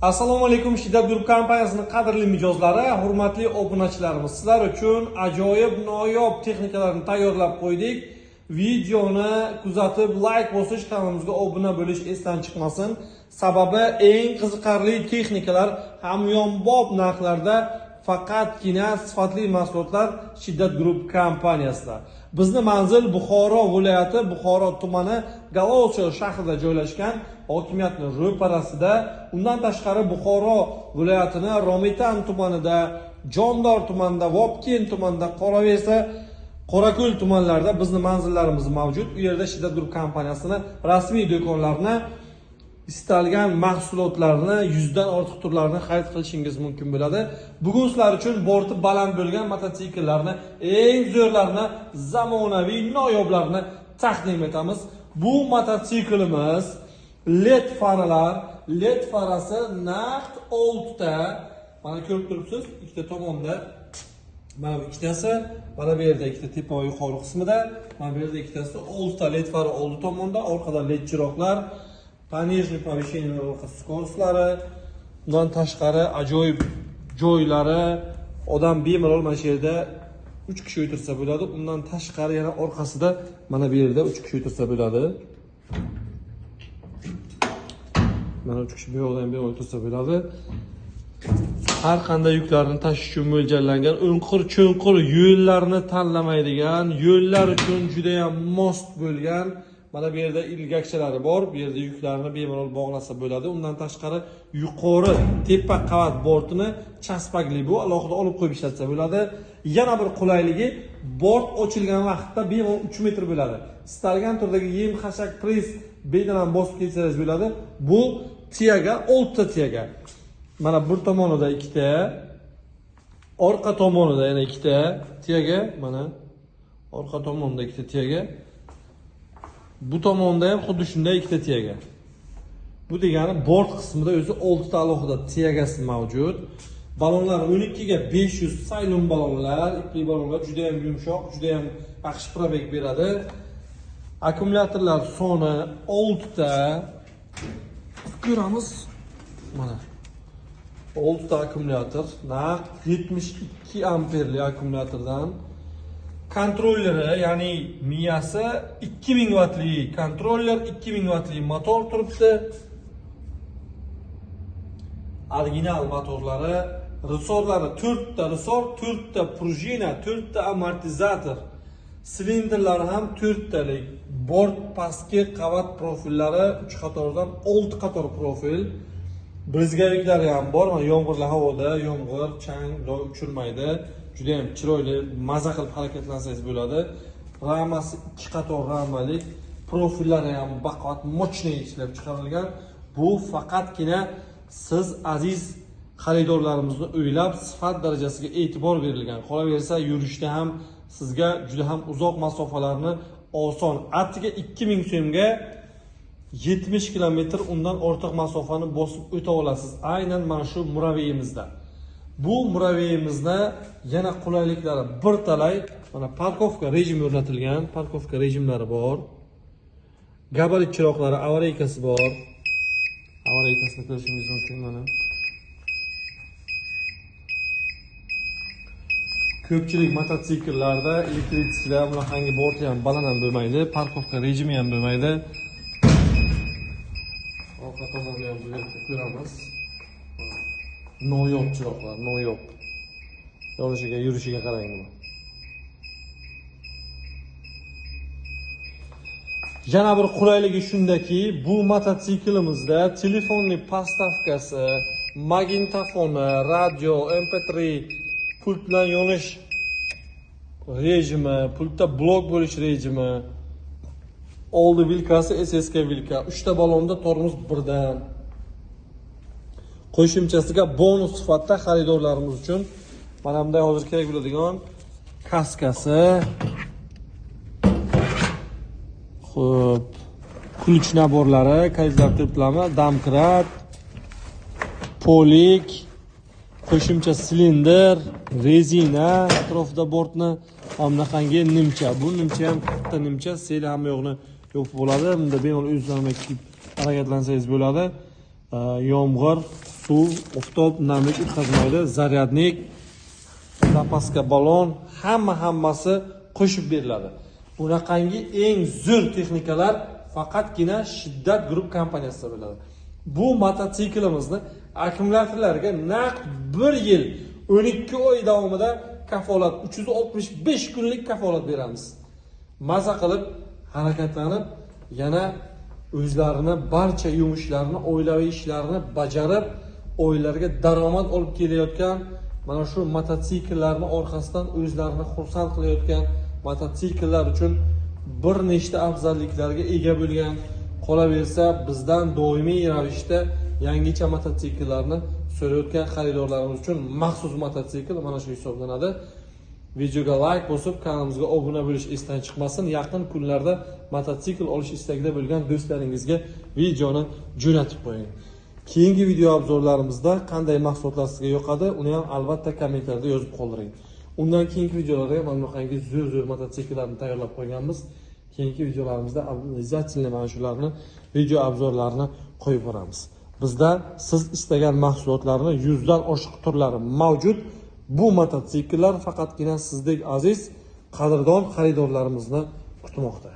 Assalomu alaykum, Shiddat Group kompaniyasining qadrli mijozlari, hurmatli obunachilarimiz. Sizlar uchun ajoyib noyob texnikalarni tayyorlab qo'ydik. Videoni kuzatib, like bosish, kanalimizga obuna bo'lish esdan chiqmasin. Sababi eng qiziqarli texnikalar hamyonbop narxlarda faqatgina sifatli mahsulotlar Shiddat Group kompaniyasida. Bizni manzil Buxoro viloyati, Buxoro tumani Galolcha shahrida joylashgan, hokimiyatning ro'parasida. Undan tashqari Buxoro viloyatini Romitan tumanida, Jondor tumanida, Vobkent tumanida, qolaversa Qorako'l tumanlarida bizni manzillarimiz mavjud. U yerda Shiddat Group kompaniyasining rasmiy do'konlarini, istalgan mahsulotlarni, 100 dan ortiq turlarini xarid qilishingiz mumkin bo'ladi. Bugun sizlar uchun borti baland bo'lgan mototsikllarni, eng zo'rlarini, zamonaviy noyoblarini taqdim etamiz. Bu mototsiklimiz LED faralar, LED farasi naqd 6 ta. Mana ko'rib turibsiz, ikkita tomonda. Mana bu ikkitasi, mana bu yerda ikkita tepa yuqori qismida, mana bu yerda ikkitasi 6 ta LED fara oldi tomonda, orqada LED chiroqlar, понижный повышение скоросtlari, undan tashqari ajoyib joylari, odam bemalol mana shu yerda 3 kishi o'tirsa bo'ladi. Undan tashqari yana orqasida mana bu yerda 3 kishi o'tirsa bo'ladi. Mana 3 kishi bu yoqdan bu yoqqa o'tirsa bo'ladi. Har qanday yuklarni tashish uchun mo'ljallangan, o'nqir-cho'nqir yo'llarni tanlamaydigan, yo'llar uchun juda ham mos bo'lgan. Mana bu yerda ilgakchalari bor. Bu yerda yuklarni bemalol bog'lasa bo'ladi. Undan tashqari yuqori tepa qavat bortini chaspagli bu alohida olib qo'yib ishlatsa bo'ladi. Yana bir qulayligi, bort ochilgan vaqtda bemalol 3 metr bo'ladi. Istalgan turdagi yem, xashak, press bedalan bosib ketsangiz bo'ladi. Bu tiyaga, 6 ta tiyaga. Mana bir tomonida 2 ta, orqa tomonida yana 2 ta tiyaga, mana orqa tomonida 2 ta tiyaga. Bu tomonda ham xuddi shunday 2 ta tiyaga. Bu degani bort qismida o'zi 6 ta alohida tiyagasi mavjud. Balonlar 12 ga 500 saylon balonlar, ipli balonlar juda ham yumshoq, juda ham yaxshi probeg beradi. Akkumulyatorlar soni 6 ta. Ko'ramiz. Mana 6 ta akkumulyator, naqd 72 amperli akkumulyatordan. Kontrolleri, ya'ni miyasi 2000 wattli kontroller, 2000 wattli motor turibdi. Original motorlari, resorlari 4 ta resor, 4 ta prujina, 4 ta amortizator. Silindrlari ham 4 talik. Bort pastki qavat profillari 3 qatordan 6 qator profil. Brizgaviklari ham bor. Mana yomg'irli havoda yomg'ir, chang uchirmaydi. Juda ham chiroyli, maza qilib harakatlansangiz bo'ladi. Ramasi 2 qator ramalik, profillari ham baquvvat, mochniy ishlab chiqarilgan. Bu faqatgina siz aziz xaridorlarimizni o'ylab, sifat darajasiga e'tibor berilgan. Qolaversa, yurishda ham sizga juda ham uzoq masofalarni oson, atiga 2000 so'mga 70 kilometr undan ortiq masofani bosib o'ta olasiz. Aynan mana shu muraviyimizda. Bu muraviyimizda yana qulayliklari bir talay. Mana parkovka rejimi o'rnatilgan, parkovka rejimlari bor. Gabarit chiroqlari, avariykasi bor. Avariykasini ko'rishingiz mumkin mana. Ko'pchilik mototsikllarda, elektriklarda bunaqangi borti ham baland ham bo'lmaydi, parkovka rejimi ham bo'lmaydi. Orqa tomonda ham bu yerda ko'ramiz. Noyob chiroqlar, noyob. Yo'lishiga, yurishiga qarang buni. Yana bir qulayligi shundaki, bu mototsiklimizda telefonning postavkasi, magnitofoni, radio, MP3, pult bilan yonish rejimi, pultda blok bo'lish rejimi, oldi vilkasi, SSK vilka, 3 ta balonda tormoz birdan. Qo'shimchasiga bonus sifatida xaridorlarimiz uchun mana bunday hozir kerak bo'ladigan kaskasi, xo'p, ключ naborlari, kalkulyator turiblarmi, damkrat, polik, qo'shimcha silindr, rezina, atrofida bortni hamnaqangi nimcha. Bu nimcha ham katta nimcha, sel hamma yo'qni yopib bo'ladi. Bunda bemalol o'zingizdan kiyib harakatlansangiz bo'ladi. Yomg'ir suv, oftob, namlik o'tkazmaydi, zaryadnik, zapaska balon, hammasi qo'shib beriladi. Bunaqangi eng zo'r texnikalar faqatgina Shiddat Group kompaniyasida bo'ladi. Bu mototsiklimizni akkumulyatorlarga naqd 1 yil 12 oy davomida kafolat, 365 kunlik kafolat beramiz. Maza qilib, harakatlanib, yana o'zlarini barcha yumushlarini, oilaviy ishlarini bajarib, oilalarga daromad olib kelayotgan mana shu mototsikllarning orqasidan o'zlarini xursand qilayotgan mototsikllar uchun bir nechta afzalliklarga ega bo'lgan, qolaversa bizdan doimiy ravishda yangicha mototsikllarni so'rayotgan xaridorlarimiz uchun maxsus mototsikl mana shu hisoblanadi. Videoga like bosib, kanalimizga obuna bo'lish esdan chiqmasin. Yaqin kunlarda mototsikl olish istagida bo'lgan do'stlaringizga videoni jo'natib qo'ying. Keyingi video obzorlarimizda qanday mahsulotlar sizga yoqadi, uni ham albatta kommentariyada yozib qoldiring. Undan keyingi videolarda ham bunaqangi zo'r mototsikllarni tayyorlab qo'yganmiz. Keyingi videolarimizda обязательно mana shularni video obzorlarini qo'yib boramiz. Bizda siz istagan mahsulotlarni 100 dan oshiq turlari mavjud. Bu mototsikllar faqatgina sizdek aziz, qadrdon xaridorlarimizni kutmoqda.